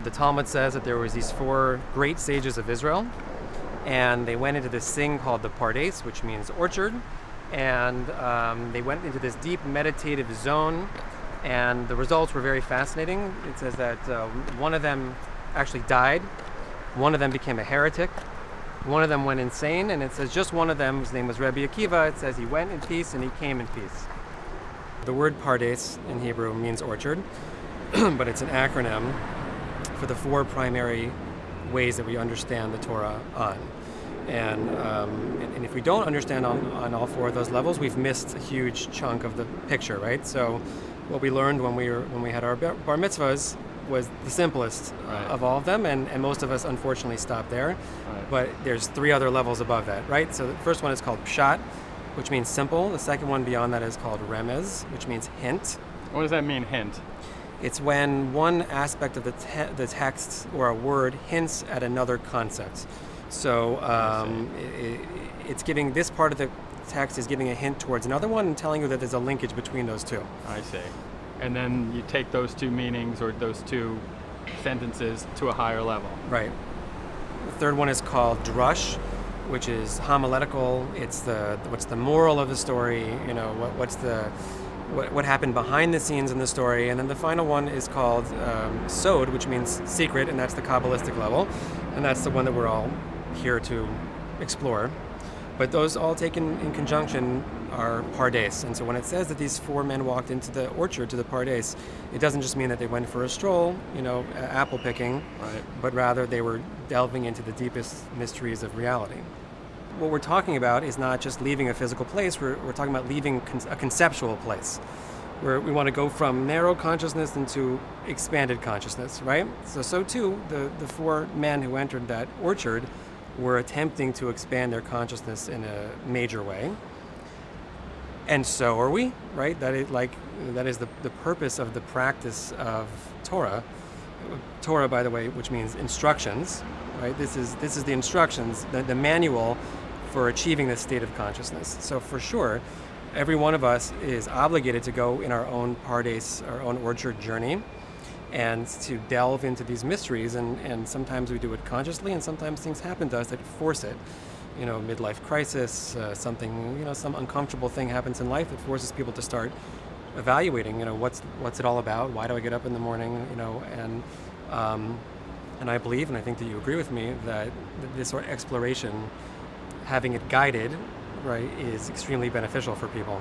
The Talmud says that there was these 4 great sages of Israel, and they went into this thing called the Pardes, which means orchard, and they went into this deep meditative zone, and the results were very fascinating. It says that one of them actually died, one of them became a heretic, one of them went insane, and it says just one of them, his name was Rabbi Akiva, it says he went in peace and he came in peace. The word Pardes in Hebrew means orchard, but it's an acronym for the 4 primary ways that we understand the Torah on. And if we don't understand on all 4 of those levels, we've missed a huge chunk of the picture, right? So what we learned when we had our bar mitzvahs was the simplest of all of them, and most of us unfortunately stopped there. Right. But there's 3 other levels above that, right? So the first one is called pshat, which means simple. The second one beyond that is called remez, which means hint. What does that mean, hint? It's when one aspect of the text or a word hints at another concept. So it's giving, this part of the text is giving a hint towards another one and telling you that there's a linkage between those 2. I see. And then you take those 2 meanings or those 2 sentences to a higher level. Right. The third one is called drush, which is homiletical. It's what's the moral of the story, what happened behind the scenes in the story. And then the final one is called sod, which means secret, and that's the Kabbalistic level. And that's the one that we're all here to explore. But those all taken in conjunction are Pardes. And so when it says that these 4 men walked into the orchard, to the Pardes, it doesn't just mean that they went for a stroll, apple picking, right, but rather they were delving into the deepest mysteries of reality. What we're talking about is not just leaving a physical place, we're talking about leaving a conceptual place, where we want to go from narrow consciousness into expanded consciousness, right? So too, the 4 men who entered that orchard were attempting to expand their consciousness in a major way. And so are we, right? That is the purpose of the practice of Torah. Torah, by the way, which means instructions, right? This is the instructions, the manual for achieving this state of consciousness. So for sure, every one of us is obligated to go in our own Pardes, our own orchard journey, and to delve into these mysteries. And sometimes we do it consciously, and sometimes things happen to us that force it. Midlife crisis, something, some uncomfortable thing happens in life that forces people to start evaluating, what's it all about? Why do I get up in the morning? And I believe, and I think that you agree with me, that this sort of exploration, having it guided, right, is extremely beneficial for people.